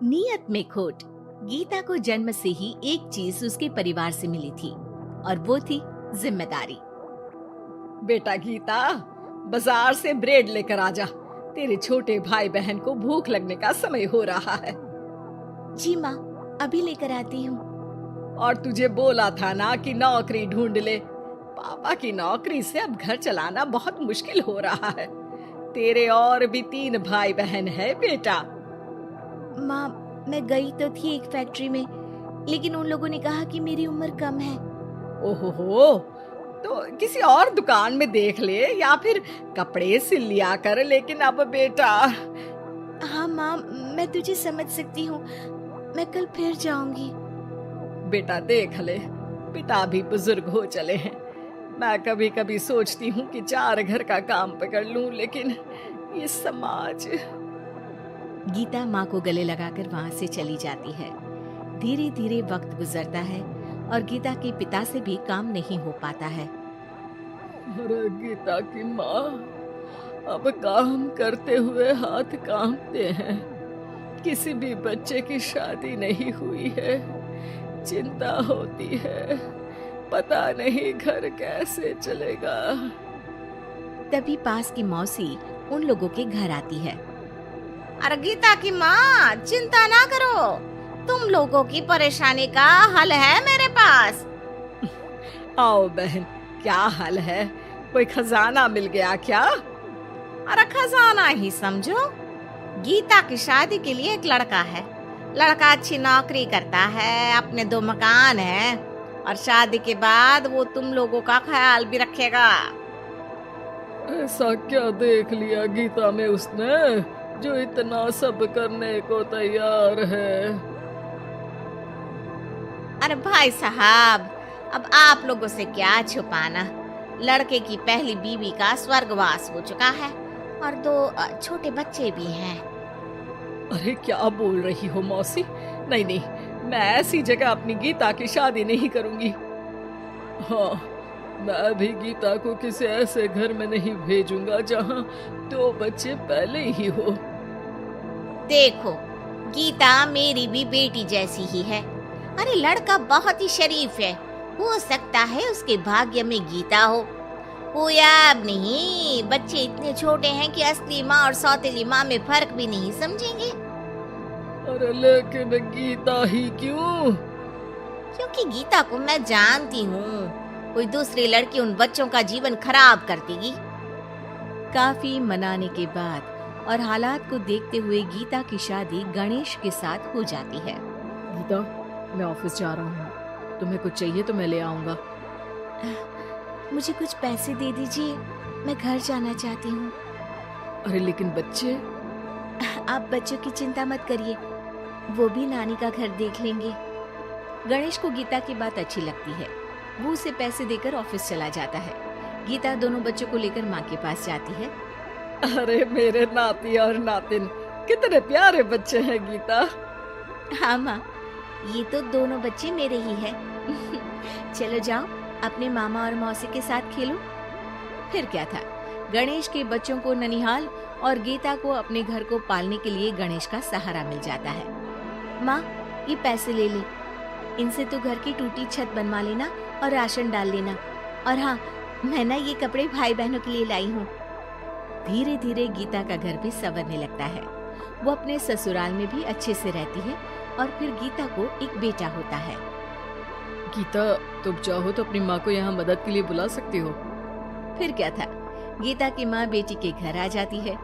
नियत में खोट। गीता को जन्म से ही एक चीज उसके परिवार से मिली थी और वो थी जिम्मेदारी। बेटा गीता, बाजार से ब्रेड लेकर आ जा। तेरे छोटे भाई बहन को भूख लगने का समय हो रहा है। जी माँ, अभी लेकर आती हूँ। और तुझे बोला था ना कि नौकरी ढूंढ ले। पापा की नौकरी से अब घर चलाना बहुत मुश्किल हो रहा है। तेरे और भी 3 भाई बहन है बेटा। माँ, मैं गई तो थी एक फैक्ट्री में, लेकिन उन लोगों ने कहा कि मेरी उम्र कम है। ओहो, तो किसी और दुकान में देख ले या फिर कपड़े सिल लिया कर। लेकिन अब बेटा। हाँ माँ, मैं तुझे समझ सकती हूँ। मैं कल फिर जाऊंगी। बेटा देख ले, पिता भी बुजुर्ग हो चले हैं। मैं कभी कभी सोचती हूँ कि 4 घर का काम पकड़ लूं, लेकिन ये समाज। गीता माँ को गले लगाकर वहाँ से चली जाती है। धीरे धीरे वक्त गुजरता है और गीता के पिता से भी काम नहीं हो पाता है। अरे गीता की माँ, अब काम करते हुए हाथ कांपते हैं। किसी भी बच्चे की शादी नहीं हुई है। चिंता होती है, पता नहीं घर कैसे चलेगा। तभी पास की मौसी उन लोगों के घर आती है। अरे गीता की माँ, चिंता ना करो, तुम लोगों की परेशानी का हल है मेरे पास। आओ बहन, क्या हाल है? कोई खजाना मिल गया क्या? अरे खजाना ही समझो। गीता की शादी के लिए एक लड़का है। लड़का अच्छी नौकरी करता है, अपने 2 मकान हैं और शादी के बाद वो तुम लोगों का ख्याल भी रखेगा। ऐसा क्या देख लिया गीता में उसने जो इतना सब करने को तैयार है? अरे भाई साहब, अब आप लोगों से क्या छुपाना। लड़के की पहली बीवी का स्वर्गवास हो चुका है और 2 छोटे बच्चे भी हैं। अरे क्या बोल रही हो मौसी? नहीं नहीं, मैं ऐसी जगह अपनी गीता की शादी नहीं करूंगी। हाँ, मैं भी गीता को किसी ऐसे घर में नहीं भेजूंगा जहाँ 2 बच्चे पहले ही हो। देखो, गीता मेरी भी बेटी जैसी ही है। अरे लड़का बहुत ही शरीफ है, हो सकता है उसके भाग्य में गीता हो। वो याद नहीं, बच्चे इतने छोटे हैं कि असली माँ और सौतेली माँ में फर्क भी नहीं समझेंगे। अरे लेकिन गीता ही क्यों? क्योंकि गीता को मैं जानती हूँ, कोई दूसरी लड़की उन बच्चों का जीवन खराब कर देगी। काफी मनाने के बाद और हालात को देखते हुए गीता की शादी गणेश के साथ हो जाती है। गीता, मैं ऑफिस जा रहा हूँ। तुम्हें कुछ चाहिए तो मैं ले आऊंगा। मुझे कुछ पैसे दे दीजिए, मैं घर जाना चाहती हूँ। अरे लेकिन बच्चे। आप बच्चों की चिंता मत करिए, वो भी नानी का घर देख लेंगे। गणेश को गीता की बात अच्छी लगती है। वो उसे पैसे देकर ऑफिस चला जाता है। गीता दोनों बच्चों को लेकर माँ के पास जाती है। अरे मेरे नाती और नातिन, कितने प्यारे बच्चे हैं गीता। हाँ माँ, ये तो दोनों बच्चे मेरे ही हैं। चलो जाओ, अपने मामा और मौसी के साथ खेलो। फिर क्या था, गणेश के बच्चों को ननिहाल और गीता को अपने घर को पालने के लिए गणेश का सहारा मिल जाता है। माँ, ये पैसे ले ले, इनसे तो घर की टूटी छत बनवा लेना और राशन डाल लेना। और हाँ, मैं ना ये कपड़े भाई बहनों के लिए लाई हूँ। धीरे धीरे गीता का घर भी संवरने लगता है। वो अपने ससुराल में भी अच्छे से रहती है और फिर गीता को एक बेटा होता है। गीता, तुम चाहो तो अपनी माँ को यहाँ मदद के लिए बुला सकती हो। फिर क्या था, गीता की माँ बेटी के घर आ जाती है।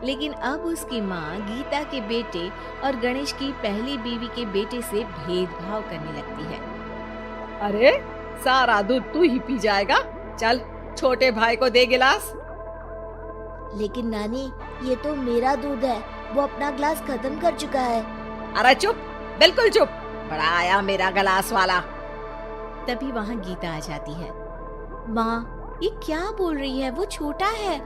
लेकिन अब उसकी माँ गीता के बेटे और गणेश की पहली बीवी के बेटे से भेदभाव करने लगती है। अरे सारा दूध तू ही पी जाएगा, चल छोटे भाई को दे गिलास। लेकिन नानी, ये तो मेरा दूध है, वो अपना ग्लास खत्म कर चुका है। अरे चुप, बिल्कुल चुप, बड़ा आया मेरा गिलास वाला। तभी वहाँ गीता आ जाती है। माँ, ये क्या बोल रही है? वो छोटा है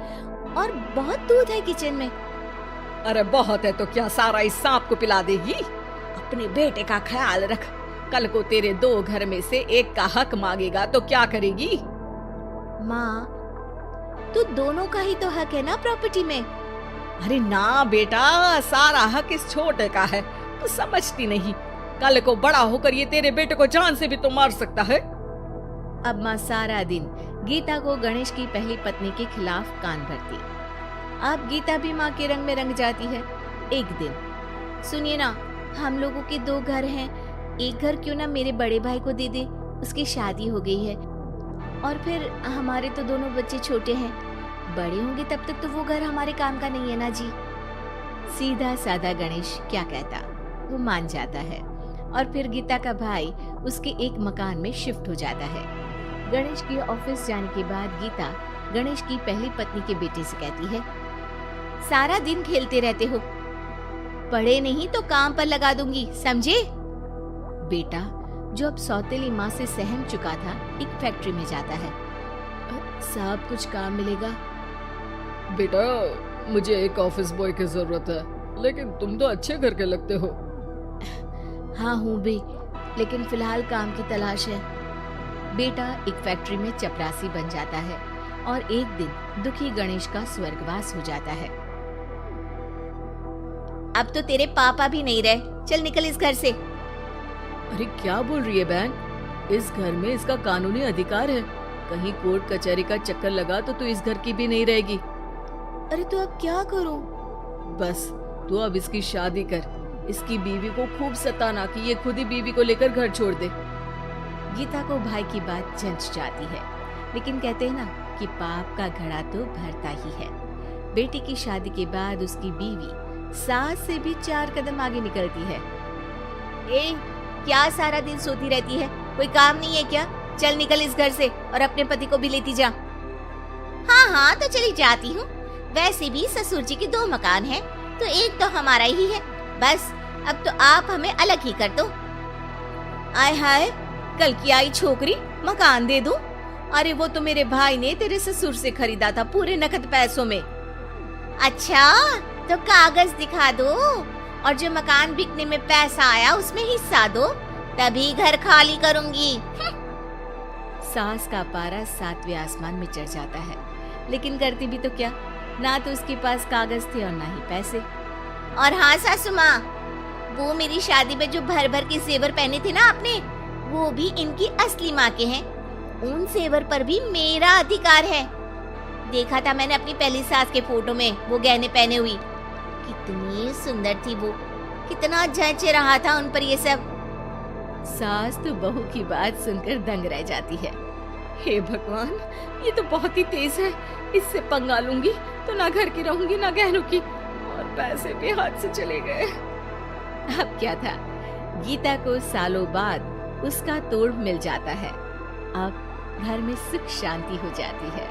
और बहुत दूध है किचन में। अरे बहुत है तो क्या सारा इस सांप को पिला देगी? अपने बेटे का ख्याल रख, कल को तेरे 2 घर में से एक का हक मांगेगा तो क्या करेगी? माँ, तो दोनों का ही तो हक है ना प्रॉपर्टी में। अरे ना बेटा, सारा हक इस छोटे का है। तू समझती नहीं, कल को बड़ा होकर ये तेरे बेटे को जान से भी तो मार सकता है। अब माँ सारा दिन गीता को गणेश की पहली पत्नी के खिलाफ कान भरती। अब गीता भी माँ के रंग में रंग जाती है। एक दिन, सुनिए ना, हम लोगों के 2 घर हैं, एक घर क्यों ना मेरे बड़े भाई को दे दे, उसकी शादी हो गई है। और फिर हमारे तो दोनों बच्चे छोटे हैं, बड़े होंगे तब तक तो वो घर हमारे काम का नहीं है ना जी। सीधा साधा गणेश क्या कहता, वो मान जाता है और फिर गीता का भाई उसके एक मकान में शिफ्ट हो जाता है। गणेश के ऑफिस जाने के बाद गीता गणेश की पहली पत्नी के बेटे से कहती है, सारा दिन खेलते रहते हो, पढ़े नहीं तो काम पर लगा दूंगी, समझे? बेटा, जो अब सौतेली माँ से सहम चुका था, एक फैक्ट्री में जाता है। साहब, कुछ काम मिलेगा? बेटा, मुझे एक ऑफिस बॉय की जरूरत है, लेकिन तुम तो अच्छे घर के लगते हो। हाँ हूँ भी, लेकिन फिलहाल काम की तलाश है। बेटा एक फैक्ट्री में चपरासी बन जाता है और एक दिन दुखी गणेश का स्वर्गवास हो जाता है। अब तो तेरे पापा भी नहीं रहे, चल निकल इस घर से। अरे क्या बोल रही है बहन, इस घर में इसका कानूनी अधिकार है, कहीं कोर्ट कचहरी का चक्कर लगा तो तू इस घर की भी नहीं रहेगी। अरे तो अब क्या करूं? बस तू अब इसकी शादी कर, इसकी बीवी को खूब सताना कि ये खुद ही बीवी को लेकर घर छोड़ दे। गीता को भाई की बात जंच जाती है, लेकिन कहते हैं ना कि पाप का घड़ा तो भरता ही है। बेटी की शादी के बाद उसकी बीवी सास से भी 4 कदम आगे निकलती है। ए, क्या सारा दिन सोती रहती है, कोई काम नहीं है क्या? चल निकल इस घर से और अपने पति को भी लेती जा। हाँ हाँ तो चली जाती हूँ, वैसे भी ससुर जी के 2 मकान हैं, तो एक तो हमारा ही है, बस अब तो आप हमें अलग ही कर दो। आय हाय, कल की आई छोकरी, मकान दे दूं? अरे वो तो मेरे भाई ने तेरे ससुर से खरीदा था पूरे नकद पैसों में। अच्छा, तो कागज दिखा दो और जो मकान बिकने में पैसा आया उसमें हिस्सा दो, तभी घर खाली करूंगी। सास का पारा 7वें आसमान में चढ़ जाता है, लेकिन करती भी तो क्या, ना तो उसके पास कागज थे और ना ही पैसे। और हाँ सासू माँ, वो मेरी शादी में जो भर भर के जेवर पहने थे ना आपने, वो भी इनकी असली माँ के हैं, उन जेवर पर भी मेरा अधिकार है। देखा था मैंने अपनी पहली सास के फोटो में वो गहने पहने हुई, कितनी सुंदर थी वो, कितना जच रहा था उन पर ये सब। सास तो बहू की बात सुनकर दंग रह जाती है। हे भगवान, ये तो बहुत ही तेज है, इससे पंगा लूंगी तो ना घर की रहूंगी ना गहनों की, और पैसे भी हाथ से चले गए। अब क्या था, गीता को सालों बाद उसका तोड़ मिल जाता है। अब घर में सुख शांति हो जाती है।